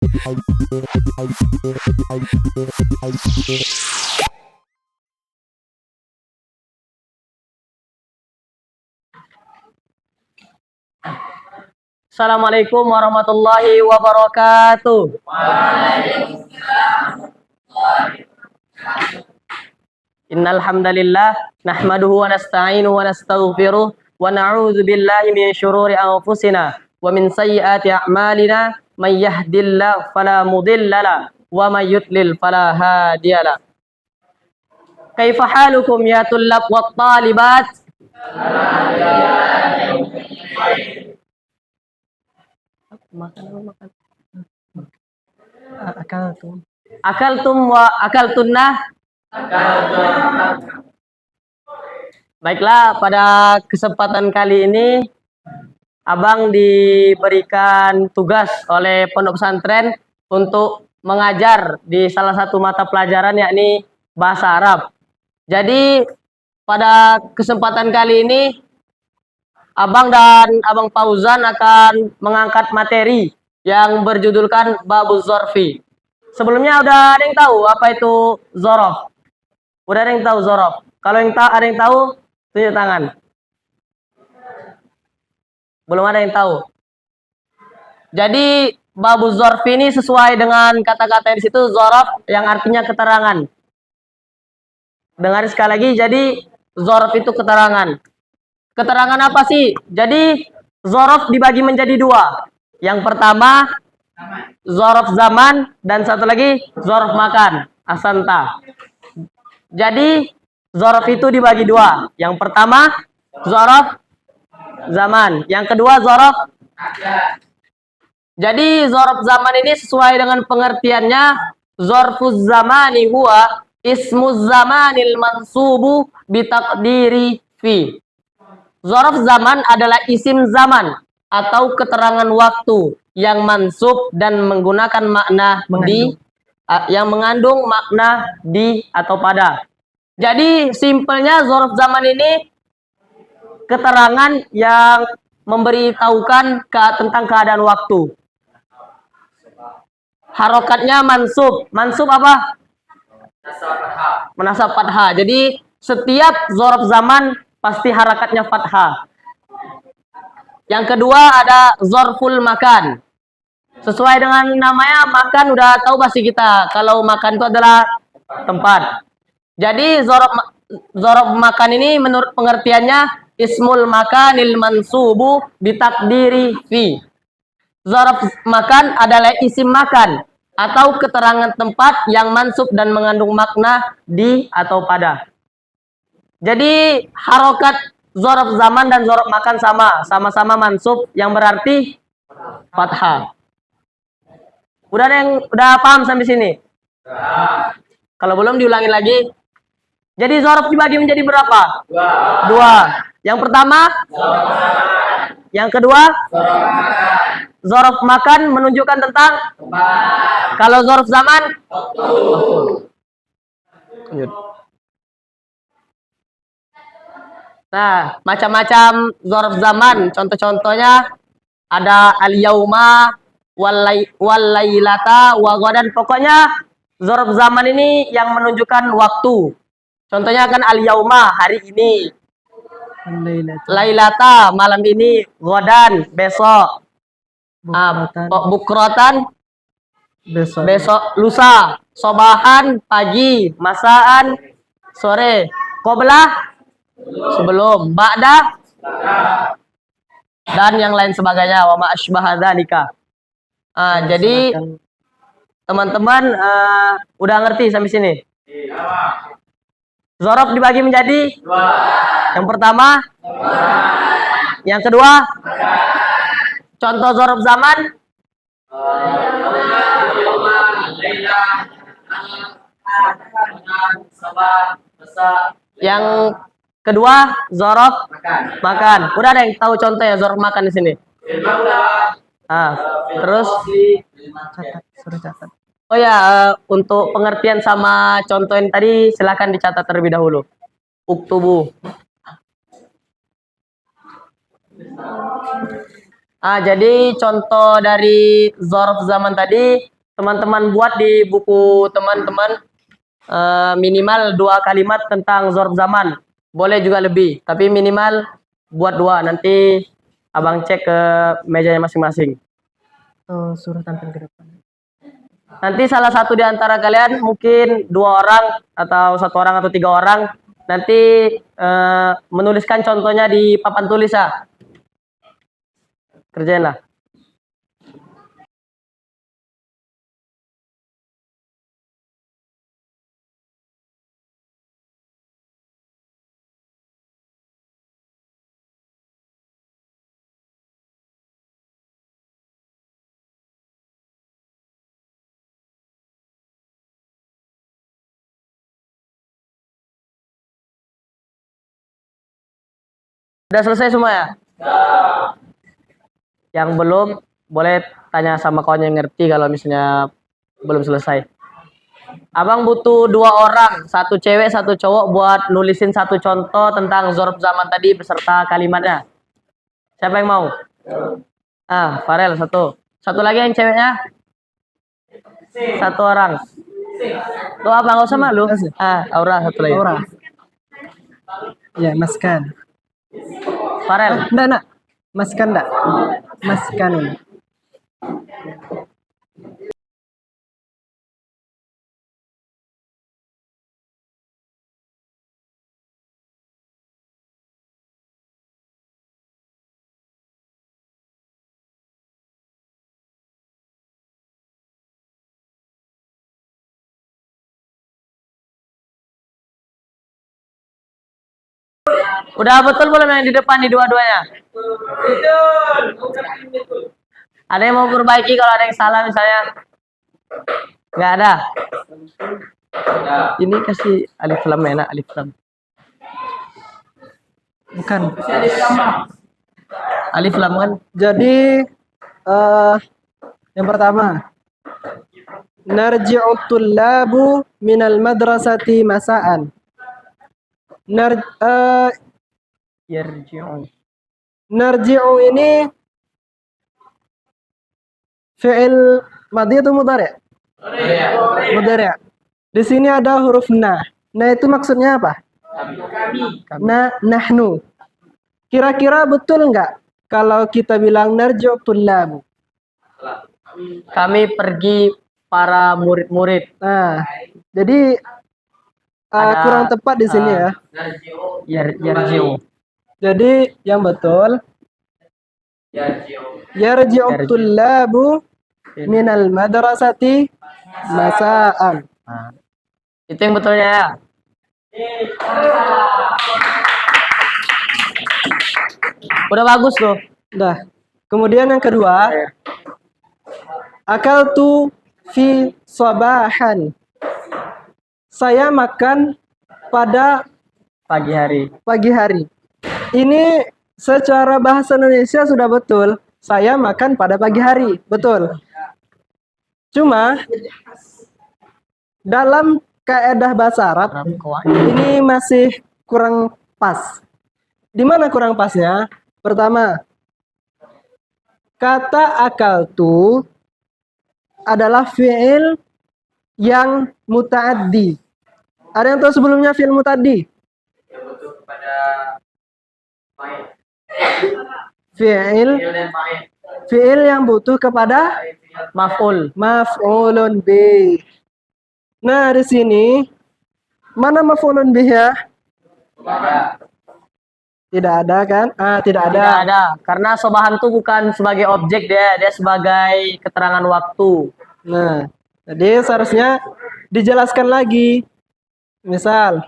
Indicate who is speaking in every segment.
Speaker 1: Assalamualaikum warahmatullahi wabarakatuh. Innal hamdalillah nahmaduhu wa nasta'inuhu wa nastaghfiruh wa na'udzu billahi min syururi anfusina wa min sayyiati a'malina may yahdihillahu fala mudhillalah wa may yudlil fala hadiyalah. Kaifa halukum ya tullab wat talibat? Makan. Akaltum wa akaltunnah. Baiklah, pada kesempatan kali ini Abang diberikan tugas oleh pondok pesantren untuk mengajar di salah satu mata pelajaran yakni bahasa Arab. Jadi pada kesempatan kali ini Abang dan Abang Fauzan akan mengangkat materi yang berjudulkan Babuz Zorfi. Sebelumnya udah ada yang tahu apa itu zorof? Udah ada yang tahu zorof? Kalau yang ada yang tahu, tunjuk tangan. Belum ada yang tahu. Jadi Babuz Zorfi ini sesuai dengan kata-kata di situ zorof yang artinya keterangan. Dengar sekali lagi, jadi zorof itu keterangan. Keterangan apa sih? Jadi zorof dibagi menjadi dua. Yang pertama zorof zaman dan satu lagi zorof makan. Asanta. Jadi zorof itu dibagi dua. Yang pertama zorof zaman. Yang kedua zorof. Jadi zorof zaman ini sesuai dengan pengertiannya, zorfuz zamani huwa ismuz zamanil mansubu bitaqdiri fi. Zorof zaman adalah isim zaman atau keterangan waktu yang mansub dan menggunakan makna di, yang mengandung makna di atau pada. Jadi simpelnya zorof zaman ini keterangan yang memberitahukan tentang keadaan waktu. Harokatnya mansub. Mansub apa? Menasab fathah. Jadi setiap zorof zaman pasti harakatnya fathah. Yang kedua ada zorful makan. Sesuai dengan namanya, makan udah tahu pasti kita. Kalau makan itu adalah tempat. Jadi zorof makan ini menurut pengertiannya ismul makanil mansubu bitakdiri fi. Zorof makan adalah isim makan atau keterangan tempat yang mansub dan mengandung makna di atau pada. Jadi harokat zorof zaman dan zorof makan sama-sama mansub yang berarti fathah. Udah paham sampai sini? Kalau belum diulangi lagi. Jadi zorof dibagi menjadi berapa? Dua. Yang pertama? Yang kedua? Zorof makan menunjukkan tentang? Kalau zorof zaman? Nah, macam-macam zorof zaman. Contoh-contohnya ada al-yauma, wal-lailata, wa-ghadan. Pokoknya zorof zaman ini yang menunjukkan waktu. Contohnya kan al-yauma, hari ini. Lailata, malam ini. Ghadan, besok. Bukrotan, besok, lusa. Sobahan, pagi. Masaan, sore. Qoblah, sebelum, ba'da, dan yang lain sebagainya. Wa ma asbaha dzalika. Jadi teman-teman udah ngerti sampai sini? Zorof dibagi menjadi dua. Yang pertama, yang kedua, contoh zorof zaman. Yang kedua zorof makan. Udah ada yang tahu contohnya zorof makan di sini? Terus catat. Oh ya, untuk pengertian sama contoh yang tadi silakan dicatat terlebih dahulu. Uktubu. Jadi contoh dari zorf zaman tadi teman-teman buat di buku teman-teman minimal 2 kalimat tentang zorf zaman. Boleh juga lebih, tapi minimal buat 2. Nanti abang cek ke mejanya masing-masing. Suruh tampil ke depan. Nanti salah satu di antara kalian, mungkin 2 orang atau 1 orang atau 3 orang, nanti menuliskan contohnya di papan tulis ya. Kerjain lah. Udah selesai semua ya? Yang belum, boleh tanya sama kawan yang ngerti kalau misalnya belum selesai. Abang butuh 2 orang, 1 cewek, 1 cowok buat nulisin 1 contoh tentang zorf zaman tadi beserta kalimatnya. Siapa yang mau? Farel 1. 1 lagi yang ceweknya? 1 orang. Tuh apa, nggak usah malu. Aura 1 lagi.
Speaker 2: Aura. Ya, Maskan.
Speaker 1: Farel.
Speaker 2: Enggak. Maskan enggak? Maskan.
Speaker 1: Udah betul belum yang di depan di dua-duanya? Ada yang mau perbaiki kalau ada yang salah misalnya? Nggak ada. Ini kasih alif lam enak, alif lam.
Speaker 2: Bukan.
Speaker 1: Alif lam kan?
Speaker 2: Jadi yang pertama, narji'u tullabu minal madrasati masa'an. Narji'u ini fi'il madhi atau mudhari'? Mudhari'. Di sini ada huruf na. Nah, itu maksudnya apa? Nahnu. Kira-kira betul nggak kalau kita bilang narji'u tullabu?
Speaker 1: Kami pergi para murid-murid.
Speaker 2: Nah, jadi kurang tepat di sini ya.
Speaker 1: Yarji'u.
Speaker 2: Jadi yang betul yarji'u tullabu minal madrasati masa'an.
Speaker 1: Itu yang betulnya ya. Udah bagus loh.
Speaker 2: Udah. Kemudian yang kedua, akaltu fi sabahan. Saya makan pada
Speaker 1: Pagi
Speaker 2: hari. Ini secara bahasa Indonesia sudah betul. Saya makan pada pagi hari, betul. Cuma dalam kaedah bahasa Arab ini masih kurang pas. Di mana kurang pasnya? Pertama, kata akaltu adalah fi'il yang muta'addi. Ada yang tahu sebelumnya fi'il muta'addi? Fi'il yang butuh kepada maf'ulun bih. Nah, di sini mana maf'ulun bih ya? Tidak ada kan? Tidak ada.
Speaker 1: Tidak ada. Karena sobahan itu bukan sebagai objek dia sebagai keterangan waktu.
Speaker 2: Nah, jadi seharusnya dijelaskan lagi. Misal,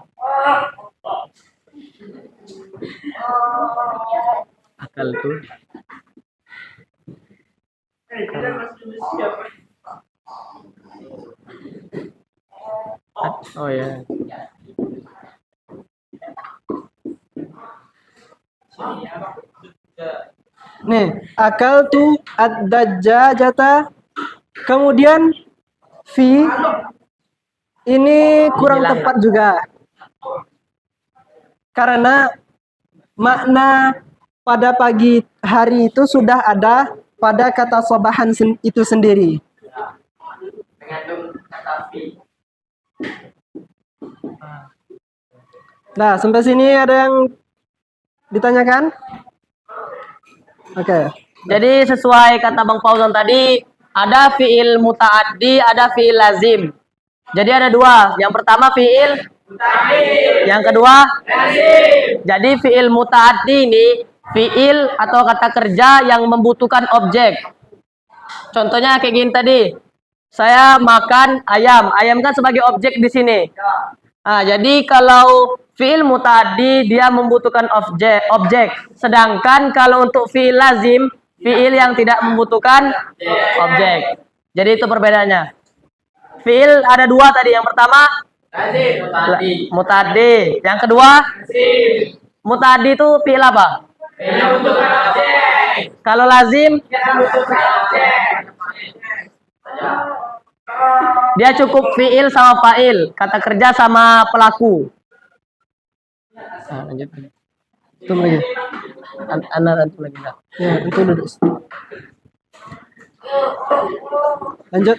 Speaker 1: akal itu. Oh ya.
Speaker 2: Nih, akal tu ad-dajjajata. Kemudian fi ini kurang tepat juga. Karena makna pada pagi hari itu sudah ada pada kata sobahan itu sendiri.
Speaker 1: Mengandung kata fi.
Speaker 2: Nah, sampai sini ada yang ditanyakan? Oke.
Speaker 1: Jadi sesuai kata Bang Fauzan tadi, ada fiil mutaaddi, ada fiil lazim. Jadi ada dua. Yang pertama fiil mutaaddi. Yang kedua lazim. Jadi fiil mutaaddi ini fiil atau kata kerja yang membutuhkan objek. Contohnya kayak gini tadi. Saya makan ayam. Ayam kan sebagai objek di sini. Nah, jadi kalau fiil muta'addi dia membutuhkan objek. Sedangkan kalau untuk fiil lazim, fiil yang tidak membutuhkan objek. Jadi itu perbedaannya. Fiil ada dua tadi. Yang pertama lazim, muta'addi. Yang kedua lazim. Muta'addi itu fiil apa? Fiil yang membutuhkan objek. Kalau lazim yang membutuhkan objek. Dia cukup fiil sama fa'il, kata kerja sama pelaku. Nah, lanjut.
Speaker 2: Itu lagi.
Speaker 1: Anak lagi.
Speaker 2: Ya, itu duduk. Lanjut.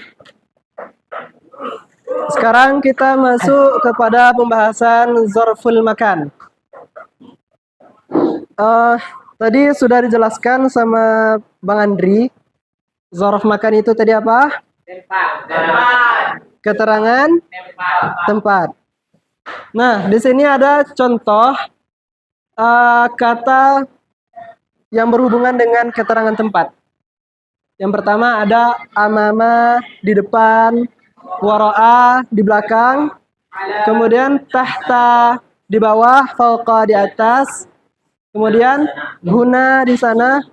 Speaker 2: Sekarang kita masuk kepada pembahasan zorful makan. Tadi sudah dijelaskan sama Bang Andri. Zorf makan itu tadi apa? Keterangan tempat. Nah, di sini ada contoh kata yang berhubungan dengan keterangan tempat. Yang pertama ada amama di depan, wara'a di belakang, kemudian tahta di bawah, fauqa di atas, kemudian huna di sana,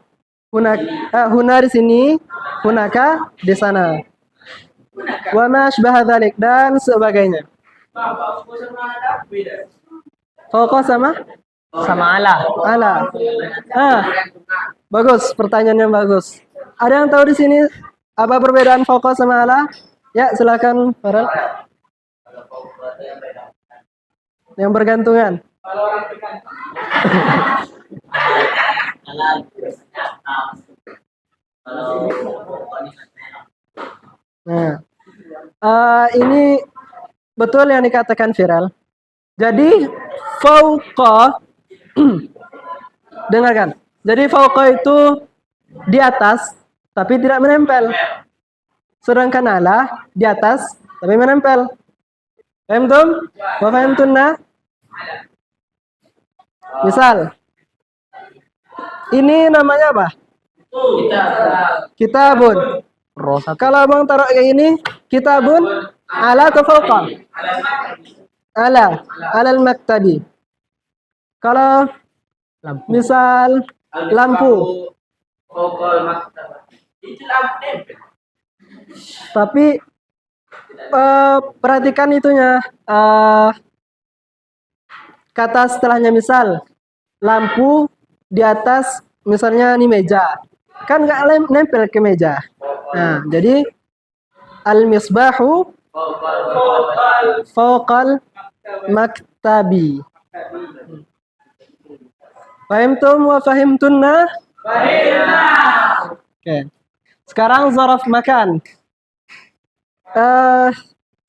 Speaker 2: huna di sini, hunaka di sana. Wa ma sybaha dzalik dan sebagainya. Fauqa sama
Speaker 1: ala.
Speaker 2: ala. Bagus, pertanyaan yang bagus. Ada yang tahu di sini apa perbedaan fauqa sama ala? Ya, silakan Farel. Yang bergantungan. Nah, ini betul yang dikatakan Viral. Jadi fauqa dengarkan. Jadi fauqa itu di atas tapi tidak menempel. Sedangkan ala di atas tapi menempel. Paham tum? Wa fahimtunna? Misal ini namanya apa? Kitabun.
Speaker 1: Rosa.
Speaker 2: Kalau abang taruh kayak ini, kitabun ala atau fauqa? Ala, alal maktabi. Kalau misal lampu. Tapi perhatikan itunya. Kata setelahnya misal lampu di atas misalnya ini meja. Kan nggak nempel ke meja. Nah, jadi al-misbahu fawqal maktabi. Fahimtum wa fahimtunna? Fahimna. Oke. Sekarang zaraf makan.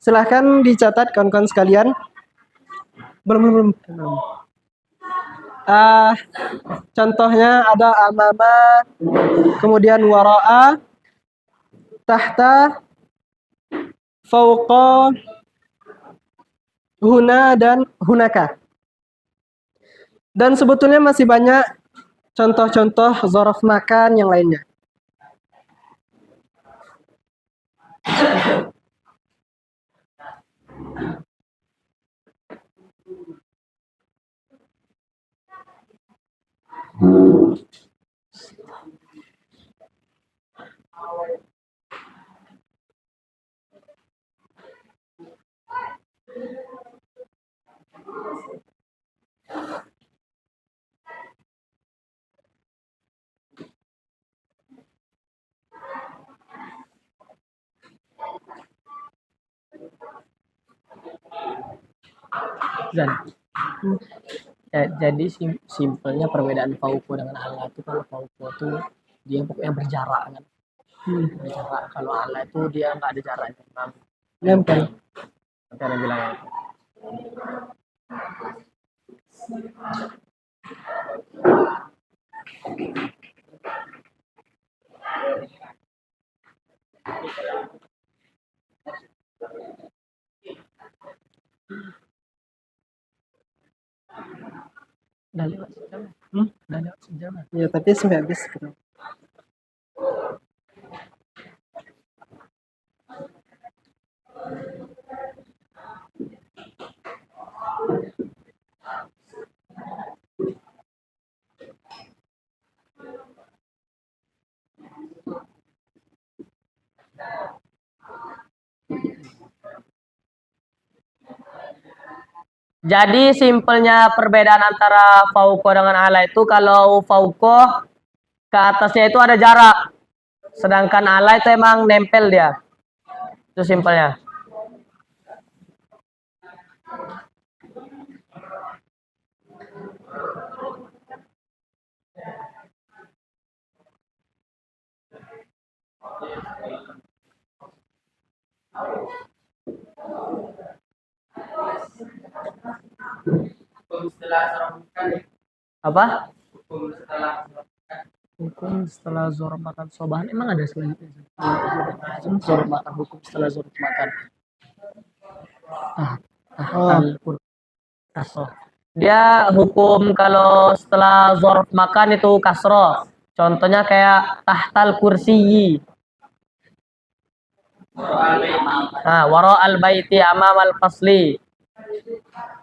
Speaker 2: Silahkan dicatat kawan-kawan sekalian. Belum. Contohnya ada amama, kemudian wara'a, tahta, fauqa, huna, dan hunaka. Dan sebetulnya masih banyak contoh-contoh zaraf makan yang lainnya.
Speaker 1: Zan. Jadi simpelnya perbedaan Fauko dengan Allah itu, kalau Fauko itu dia pokoknya berjarak kan. Berjarak. Kalau Allah itu dia nggak ada jaraknya, memang
Speaker 2: Nempel.
Speaker 1: cara bilangnya itu. Udah lewat sejam. Udah lewat sejam.
Speaker 2: Ya, tapi sampai habis gitu.
Speaker 1: Jadi simpelnya perbedaan antara Fauko dengan Allah itu, kalau Fauko ke atasnya itu ada jarak, sedangkan Allah itu emang nempel dia. Itu simpelnya. Apa? Hukum setelah zuhur makan sobahan, emang ada selanjutnya? Zuhur makan, hukum setelah zuhur makan. Kasroh. Dia hukum kalau setelah zuhur makan itu kasroh. Contohnya kayak tahtal kursiyi. Nah, waro al baiti amamal fasli,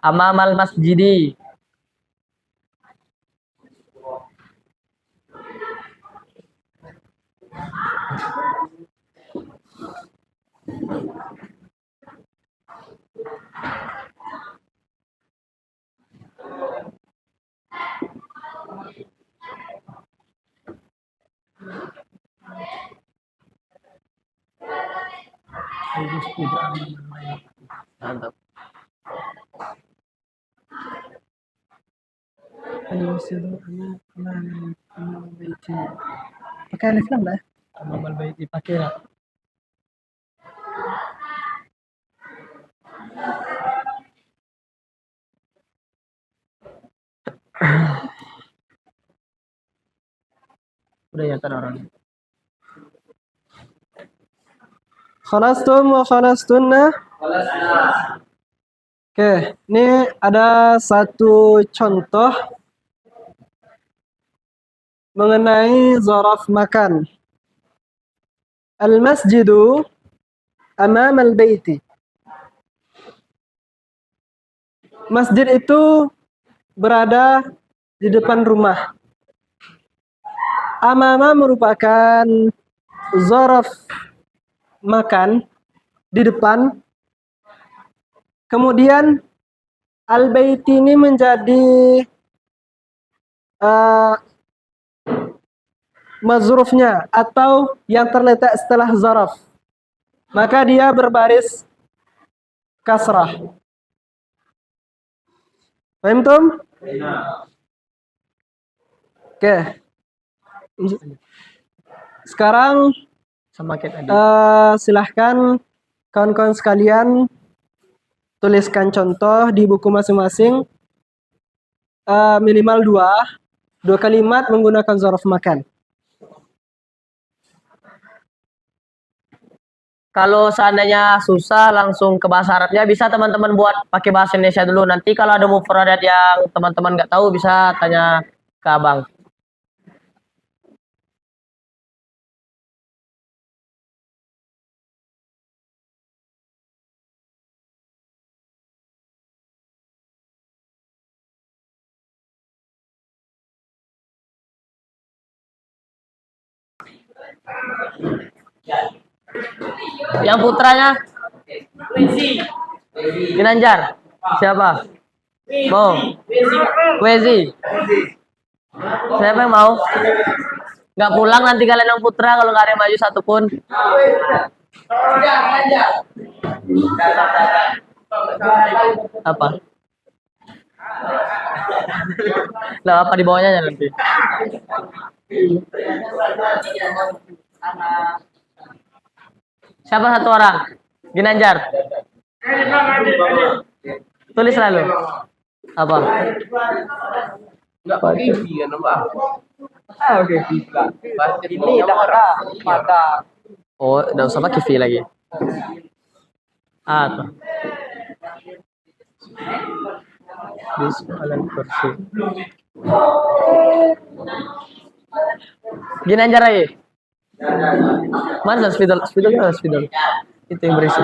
Speaker 1: amamal masjidi. Mantap.
Speaker 2: Pakai alif lam lah.
Speaker 1: Amamal baiti pakai lah. Udah ya kan orang.
Speaker 2: Khalastum wa khalastunna. Oke, ini ada satu contoh mengenai zaraf makan. Al-masjidu amam al-baiti. Masjid itu berada di depan rumah. Amama merupakan zaraf makan di depan. Kemudian al-baiti ini menjadi mazrufnya atau yang terletak setelah zaraf. Maka dia berbaris kasrah. Paham tum? Oke. Sekarang silahkan kawan-kawan sekalian tuliskan contoh di buku masing-masing, minimal dua kalimat menggunakan zaraf makan.
Speaker 1: Kalau seandainya susah langsung ke bahasa Arabnya, bisa teman-teman buat pakai bahasa Indonesia dulu. Nanti kalau ada mufradat yang teman-teman nggak tahu, bisa tanya ke abang. Yang putranya Ginanjar. Siapa? Mau? Wezi. Siapa yang mau? Nggak pulang nanti kalian yang putra kalau nggak ada yang maju satupun. Apa? Lah apa di bawahnya ya nanti? Siapa satu orang? Ginanjar. Tulis lalu. Apa?
Speaker 3: Enggak pakai V kan, Pak?
Speaker 2: Oke.
Speaker 3: Ini pada
Speaker 1: Oh, udah usah pakai V lagi. Ah, tuh. Bismillah kursi. Ginanjar lagi. Mana spidol? Spidol. Itu yang berisi.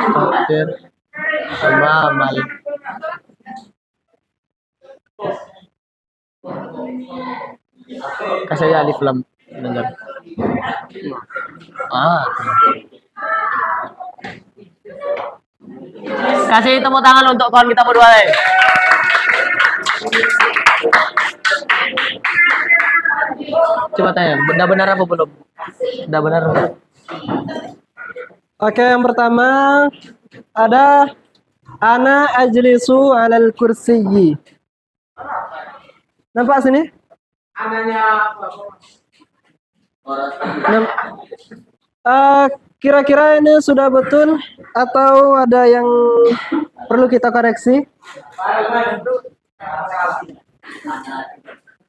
Speaker 1: Takdir sama amal. Kasih aja alif lam. Ginanjar. Kasih tepuk tangan untuk kawan kita berdua deh. Coba tanya, udah benar apa belum? Udah benar.
Speaker 2: Oke, yang pertama ada ana ajlisu alal kursiyyi. Nampak sini? Kira-kira ini sudah betul atau ada yang perlu kita koreksi?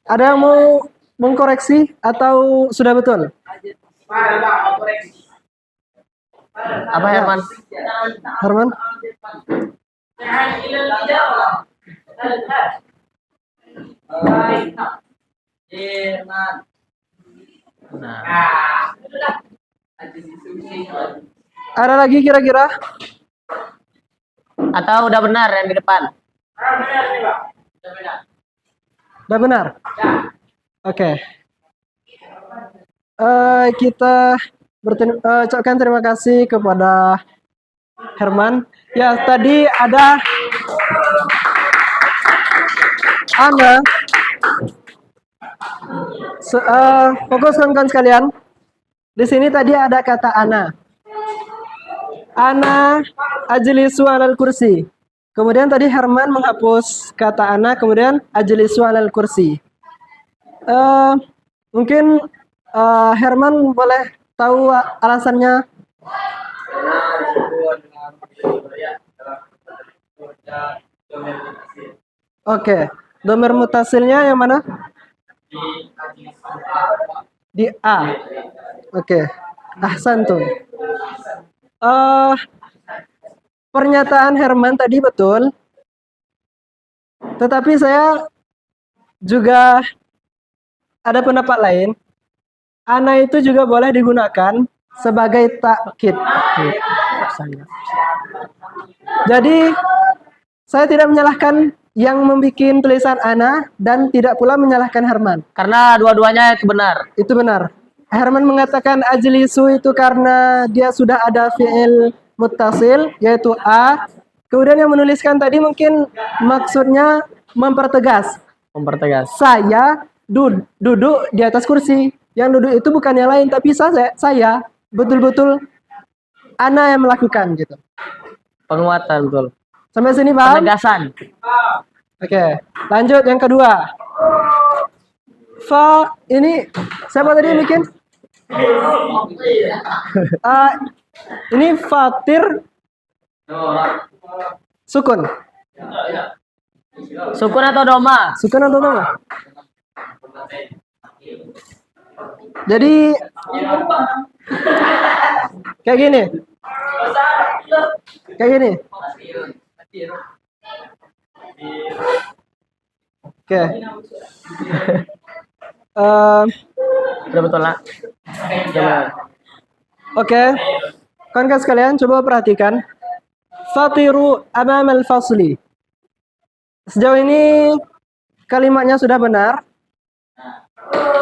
Speaker 2: Ada yang mau mengkoreksi atau sudah betul?
Speaker 1: Apa Herman?
Speaker 2: Herman?
Speaker 1: Nah,
Speaker 2: Ada lagi kira-kira?
Speaker 1: atau udah benar yang di depan?
Speaker 2: Udah benar? Oke. Kita ucapkan terima kasih kepada Herman. Ya, tadi ada Ana. Fokus kawan-kawan sekalian. Di sini tadi ada kata ana. Ana ajlisu alal kursi. Kemudian tadi Herman menghapus kata ana, kemudian ajlisu alal kursi. Mungkin Herman boleh tahu alasannya? Oke, domir mutasilnya yang mana? Di A. Oke, ahsantum. Pernyataan Herman tadi betul, tetapi saya juga ada pendapat lain. Ana itu juga boleh digunakan sebagai takkid. Jadi saya tidak menyalahkan yang membuat tulisan ana dan tidak pula menyalahkan Herman.
Speaker 1: Karena dua-duanya itu benar.
Speaker 2: Itu benar. Herman mengatakan ajlisu itu karena dia sudah ada fi'il muttasil yaitu a. Kemudian yang menuliskan tadi mungkin maksudnya mempertegas. Saya duduk di atas kursi. Yang duduk itu bukan yang lain tapi saya betul-betul ana yang melakukan gitu.
Speaker 1: Penguatan betul.
Speaker 2: Sampai sini paham?
Speaker 1: Penegasan.
Speaker 2: Oke, lanjut yang kedua. Fa ini siapa tadi yang bikin? Ini fatir sukun.
Speaker 1: Sukun atau doma?
Speaker 2: Sukun atau doma? Jadi kayak gini. Kayak gini. Oke.
Speaker 1: Udah betul lah.
Speaker 2: Oke. Kawan-kawan sekalian coba perhatikan. Fatiru amamal fasli. Sejauh ini kalimatnya sudah benar.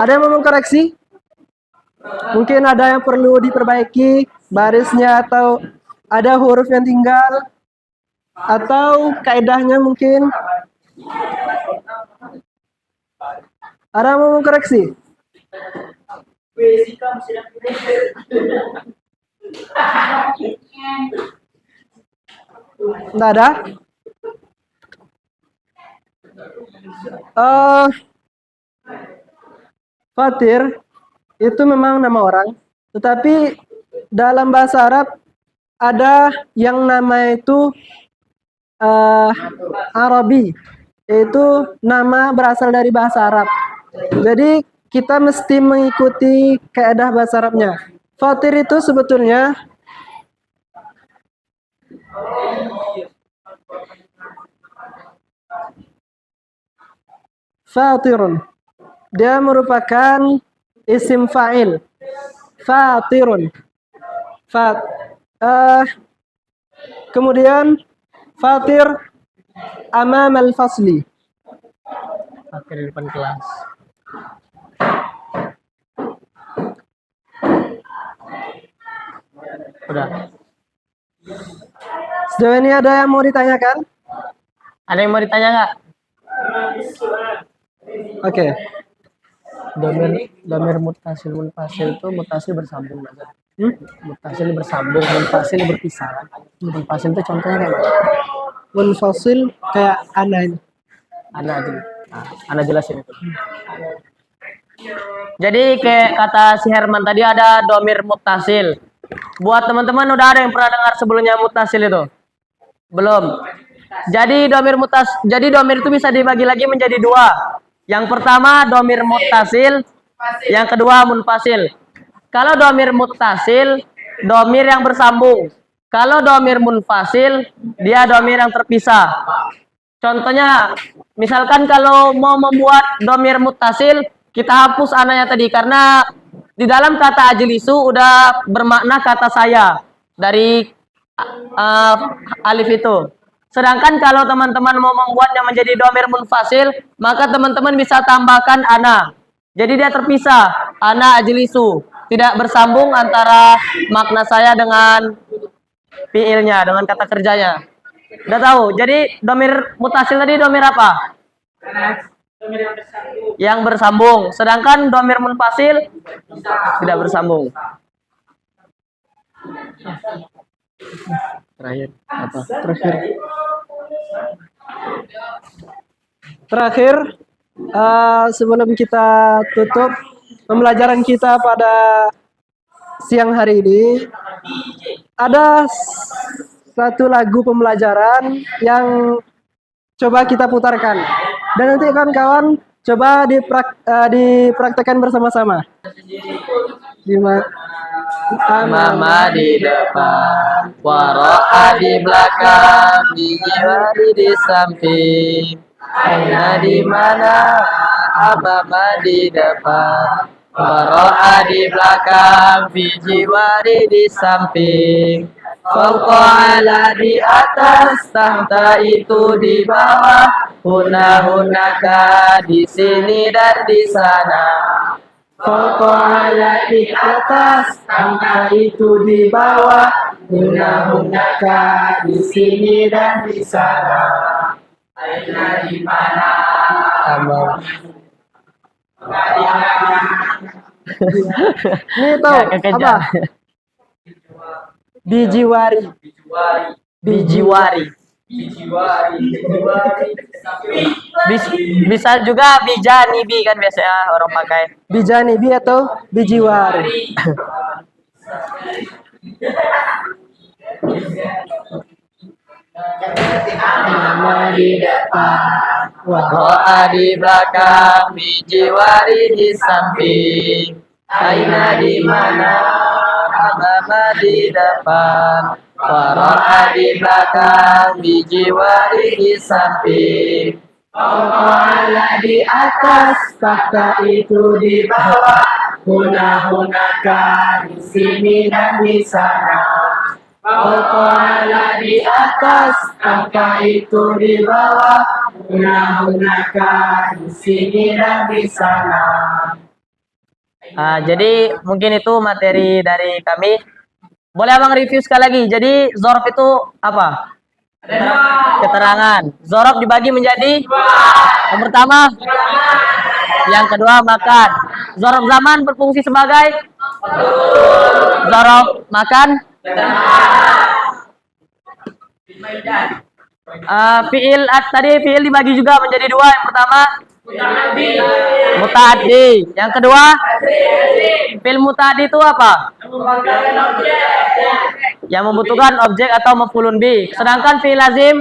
Speaker 2: Ada yang mau mengkoreksi? Mungkin ada yang perlu diperbaiki barisnya atau ada huruf yang tinggal atau kaidahnya mungkin Ada yang mau koreksi? Nggak ada? Fatir itu memang nama orang, tetapi dalam bahasa Arab ada yang nama itu Arabi, yaitu nama berasal dari bahasa Arab. Jadi kita mesti mengikuti kaidah bahasa Arabnya. Fatir itu sebetulnya fatirun. Dia merupakan isim fa'il. Fatirun. Kemudian fatir amam al-fasli.
Speaker 1: Fatir di depan kelas. Udah.
Speaker 2: Sejauh ini ada yang mau ditanyakan?
Speaker 1: Ada yang mau ditanya nggak?
Speaker 2: Oke.
Speaker 1: Domir mutasil munfasil itu mutasil bersambung aja. Mutasil bersambung, munfasil berpisah. Munfasil itu contohnya kayak mana?
Speaker 2: Munfasil kayak ana ini.
Speaker 1: Ana aja. Nah, Ana jelasin itu. Jadi kayak kata si Herman tadi ada domir mutasil. Buat teman-teman udah ada yang pernah dengar sebelumnya mutasil itu? Belum. Jadi domir itu bisa dibagi lagi menjadi dua. Yang pertama domir muttasil, yang kedua munfasil. Kalau domir muttasil, domir yang bersambung. Kalau domir munfasil, dia domir yang terpisah. Contohnya, misalkan kalau mau membuat domir muttasil, kita hapus ananya tadi karena di dalam kata ajlisu udah bermakna kata saya dari alif itu. Sedangkan kalau teman-teman mau membuatnya menjadi domir munfasil, maka teman-teman bisa tambahkan ana. Jadi dia terpisah, ana ajlisu. Tidak bersambung antara makna saya dengan fiilnya, dengan kata kerjanya. Udah tahu? Jadi domir mutasil tadi domir apa? Yang bersambung. Sedangkan domir munfasil tidak bersambung. Terakhir apa?
Speaker 2: Terakhir, sebelum kita tutup pembelajaran kita pada siang hari ini, ada satu lagu pembelajaran yang coba kita putarkan. Dan nanti kawan-kawan coba dipraktekkan bersama-sama.
Speaker 1: Mama di depan, waro'a di belakang, bijiwari di samping. Aina di mana? Mama di depan, waro'a di belakang, bijiwari di samping. Fauqa ala di atas, tahta itu di bawah, hunaka di sini dan di sana.
Speaker 2: Fauqa di atas, angka itu di bawah, hunaka di sini dan di sana.
Speaker 3: Aina di mana?
Speaker 2: Ini tahu apa? Bijiwari.
Speaker 1: Bijiwari. Bisa juga bijanibi kan biasanya orang pakai.
Speaker 2: Bijanibi atau bijiwari.
Speaker 1: Nama di depan, waro'a di belakang, bijiwari di samping. Aina di mana? Mama di depan, waro'a di belakang, bijiwari di samping.
Speaker 2: Fauqa di atas, tahta itu di bawah, hunaka di sini dan di sana. Fauqa di atas, tahta itu di bawah, hunaka di sini dan di sana.
Speaker 1: Jadi mungkin itu materi dari kami. Boleh abang review sekali lagi. Jadi zorf itu apa? Keterangan. Zorof dibagi menjadi yang pertama, yang kedua makan. Zorof zaman berfungsi sebagai zorof makan. Fiil tadi fiil dibagi juga menjadi dua. Yang pertama mutaaddi. Yang kedua fiil mutaaddi itu apa? Yang membutuhkan objek atau maf'ulun bih. Sedangkan fiil lazim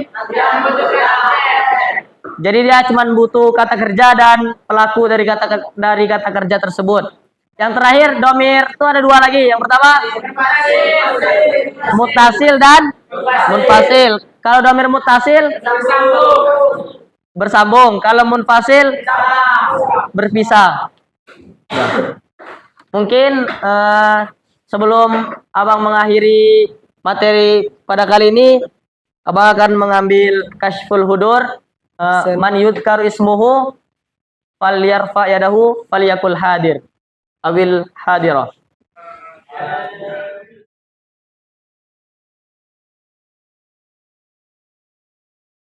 Speaker 1: jadi dia cuma butuh kata kerja dan pelaku dari kata kerja tersebut. Yang terakhir domir itu ada dua lagi. Yang pertama mutasil dan munfasil. Kalau domir mutasil bersambung, kalau munfasil berpisah. Mungkin sebelum abang mengakhiri materi pada kali ini, abang akan mengambil kasyful hudur. Man yudhkar ismuhu falyarfa yadahu falyakul hadir awil hadirah.